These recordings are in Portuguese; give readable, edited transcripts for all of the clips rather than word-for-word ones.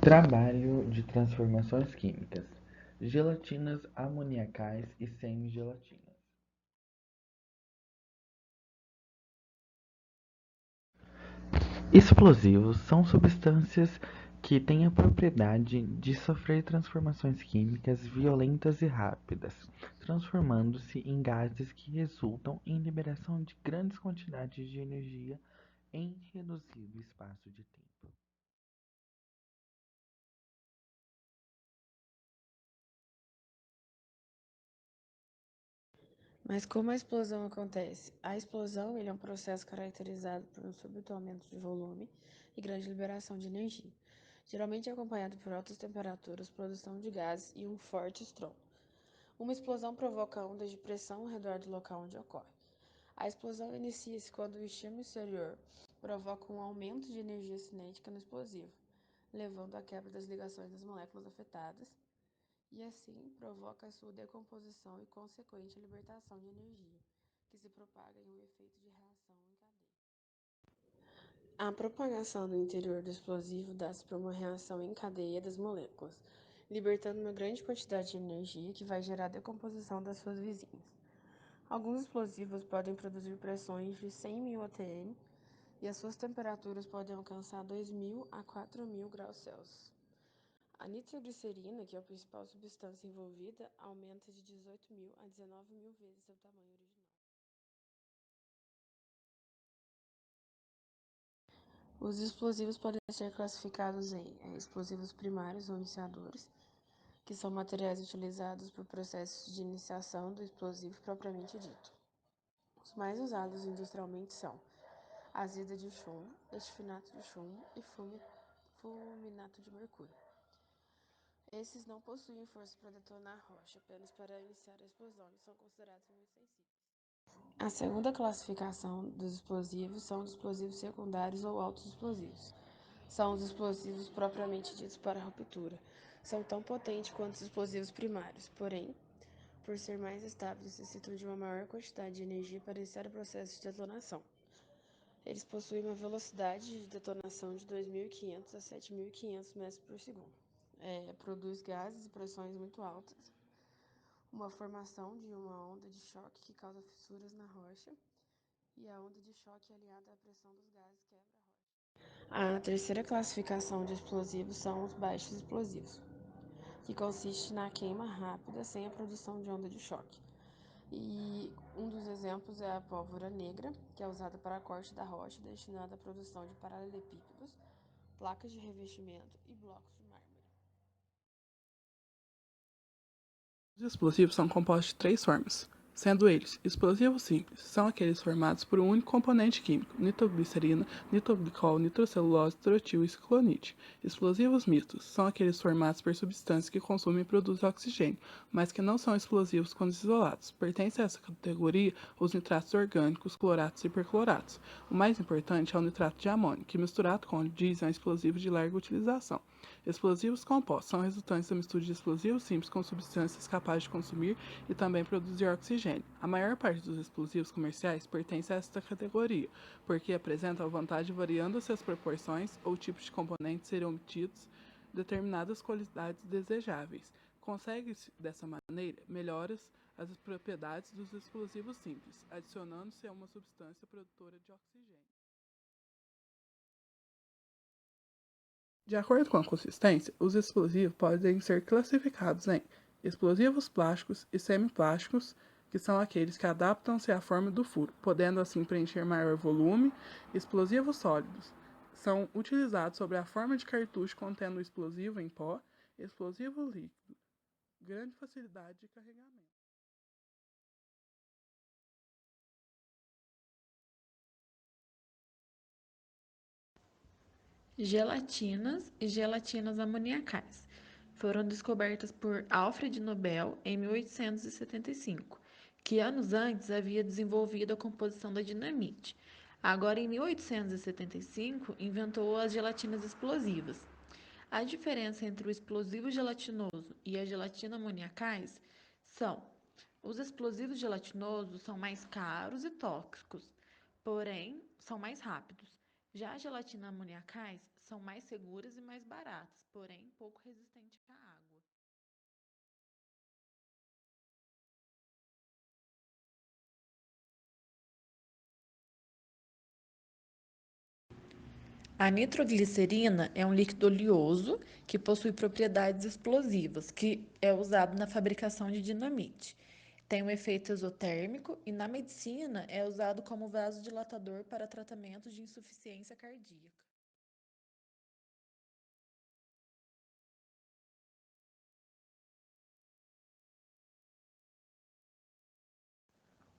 Trabalho de transformações químicas: gelatinas amoniacais e semi-gelatinas. Explosivos são substâncias que têm a propriedade de sofrer transformações químicas violentas e rápidas, transformando-se em gases que resultam em liberação de grandes quantidades de energia em reduzido espaço de tempo. Mas como a explosão acontece? A explosão é um processo caracterizado por um súbito aumento de volume e grande liberação de energia, geralmente acompanhado por altas temperaturas, produção de gases e um forte estrondo. Uma explosão provoca ondas de pressão ao redor do local onde ocorre. A explosão inicia-se quando o estímulo exterior provoca um aumento de energia cinética no explosivo, levando à quebra das ligações das moléculas afetadas, e assim provoca a sua decomposição e consequente libertação de energia, que se propaga em um efeito de reação em cadeia. A propagação no interior do explosivo dá-se por uma reação em cadeia das moléculas, libertando uma grande quantidade de energia que vai gerar a decomposição das suas vizinhas. Alguns explosivos podem produzir pressões de 100.000 atm e as suas temperaturas podem alcançar 2.000 a 4.000 graus Celsius. A nitroglicerina, que é a principal substância envolvida, aumenta de 18.000 a 19.000 vezes seu tamanho original. Os explosivos podem ser classificados em explosivos primários ou iniciadores, que são materiais utilizados por processos de iniciação do explosivo propriamente dito. Os mais usados industrialmente são azida de chumbo, estifinato de chumbo e fulminato de mercúrio. Esses não possuem força para detonar a rocha, apenas para iniciar a explosão e são considerados muito sensíveis. A segunda classificação dos explosivos são os explosivos secundários ou altos explosivos. São os explosivos propriamente ditos para ruptura. São tão potentes quanto os explosivos primários, porém, por ser mais estáveis, necessitam de uma maior quantidade de energia para iniciar o processo de detonação. Eles possuem uma velocidade de detonação de 2.500 a 7.500 metros por segundo. Produz gases e pressões muito altas, uma formação de uma onda de choque que causa fissuras na rocha, e a onda de choque aliada à pressão dos gases quebra a rocha. A terceira classificação de explosivos são os baixos explosivos, que consiste na queima rápida sem a produção de onda de choque. E um dos exemplos é a pólvora negra, que é usada para corte da rocha, destinada à produção de paralelepípedos, placas de revestimento e blocos de mármore. Os explosivos são compostos de três formas, sendo eles: explosivos simples, são aqueles formados por um único componente químico, nitroglicerina, nitroglicol, nitrocelulose, trotil e ciclonite. Explosivos mistos, são aqueles formados por substâncias que consomem e produzem oxigênio, mas que não são explosivos quando isolados. Pertencem a essa categoria os nitratos orgânicos, cloratos e percloratos. O mais importante é o nitrato de amônio, que misturado com óleo diesel é um explosivo de larga utilização. Explosivos compostos são resultantes da mistura de explosivos simples com substâncias capazes de consumir e também produzir oxigênio. A maior parte dos explosivos comerciais pertence a esta categoria, porque apresentam a vantagem variando suas proporções ou tipos de componentes serem obtidos determinadas qualidades desejáveis. Consegue-se, dessa maneira, melhoras as propriedades dos explosivos simples, adicionando-se a uma substância produtora de oxigênio. De acordo com a consistência, os explosivos podem ser classificados em explosivos plásticos e semiplásticos, que são aqueles que adaptam-se à forma do furo, podendo assim preencher maior volume. Explosivos sólidos são utilizados sob a forma de cartucho contendo o explosivo em pó. Explosivo líquido, grande facilidade de carregamento. Gelatinas e gelatinas amoniacais foram descobertas por Alfred Nobel em 1875, que anos antes havia desenvolvido a composição da dinamite. Agora, em 1875, inventou as gelatinas explosivas. A diferença entre o explosivo gelatinoso e a gelatina amoniacais são: os explosivos gelatinosos são mais caros e tóxicos, porém são mais rápidos. Já as gelatinas amoniacais são mais seguras e mais baratas, porém pouco resistentes à água. A nitroglicerina é um líquido oleoso que possui propriedades explosivas, que é usado na fabricação de dinamite. Tem um efeito exotérmico e na medicina é usado como vasodilatador para tratamento de insuficiência cardíaca.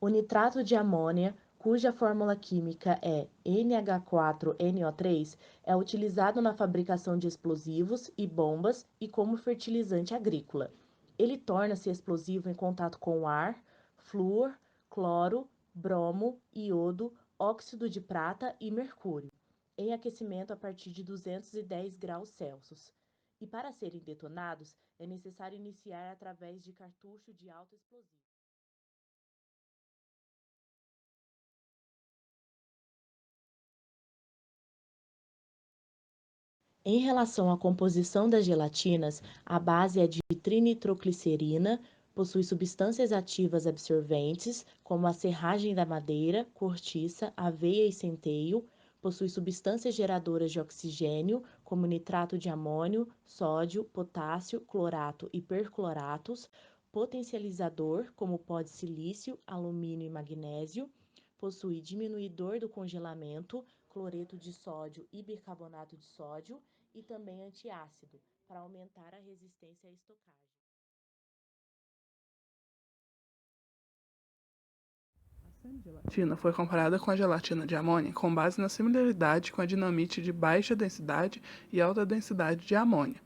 O nitrato de amônia, cuja fórmula química é NH4NO3, é utilizado na fabricação de explosivos e bombas e como fertilizante agrícola. Ele torna-se explosivo em contato com ar, flúor, cloro, bromo, iodo, óxido de prata e mercúrio, em aquecimento a partir de 210 graus Celsius. E para serem detonados, é necessário iniciar através de cartucho de alto explosivo. Em relação à composição das gelatinas, a base é de trinitroglicerina, possui substâncias ativas absorventes, como a serragem da madeira, cortiça, aveia e centeio, possui substâncias geradoras de oxigênio, como nitrato de amônio, sódio, potássio, clorato e percloratos, potencializador, como pó de silício, alumínio e magnésio, possui diminuidor do congelamento, cloreto de sódio e bicarbonato de sódio, e também antiácido, para aumentar a resistência à estocagem. A semigelatina foi comparada com a gelatina de amônia com base na similaridade com a dinamite de baixa densidade e alta densidade de amônia.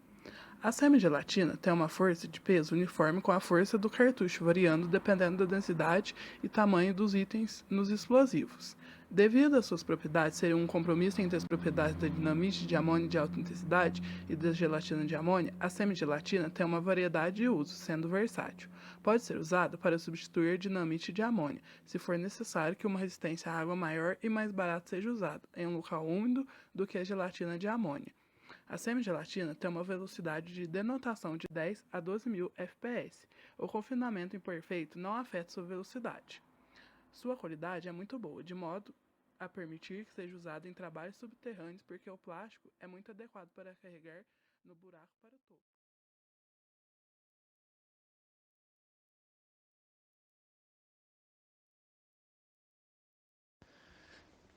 A semigelatina tem uma força de peso uniforme com a força do cartucho, variando dependendo da densidade e tamanho dos itens nos explosivos. Devido às suas propriedades serem um compromisso entre as propriedades da dinamite de amônia de alta intensidade e da gelatina de amônia, a semigelatina tem uma variedade de usos, sendo versátil. Pode ser usada para substituir dinamite de amônia, se for necessário que uma resistência à água maior e mais barata seja usada em um local úmido do que a gelatina de amônia. A semigelatina tem uma velocidade de denotação de 10 a 12.000 fps. O confinamento imperfeito não afeta sua velocidade. Sua qualidade é muito boa, de modo a permitir que seja usada em trabalhos subterrâneos, porque o plástico é muito adequado para carregar no buraco para o topo.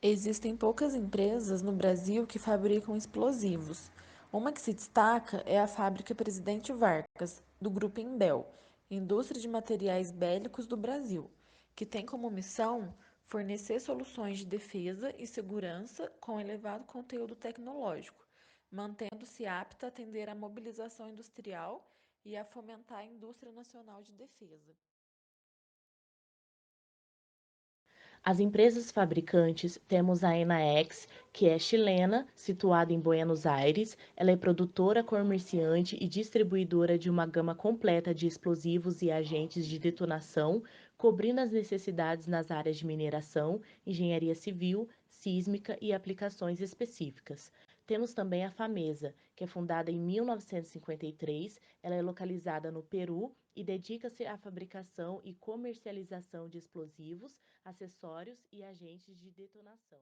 Existem poucas empresas no Brasil que fabricam explosivos. Uma que se destaca é a fábrica Presidente Vargas, do Grupo Imbel, Indústria de Materiais Bélicos do Brasil, que tem como missão fornecer soluções de defesa e segurança com elevado conteúdo tecnológico, mantendo-se apta a atender à mobilização industrial e a fomentar a indústria nacional de defesa. As empresas fabricantes temos a Enaex, que é chilena, situada em Buenos Aires. Ela é produtora, comerciante e distribuidora de uma gama completa de explosivos e agentes de detonação, cobrindo as necessidades nas áreas de mineração, engenharia civil, sísmica e aplicações específicas. Temos também a Famesa, que é fundada em 1953. Ela é localizada no Peru e dedica-se à fabricação e comercialização de explosivos, acessórios e agentes de detonação.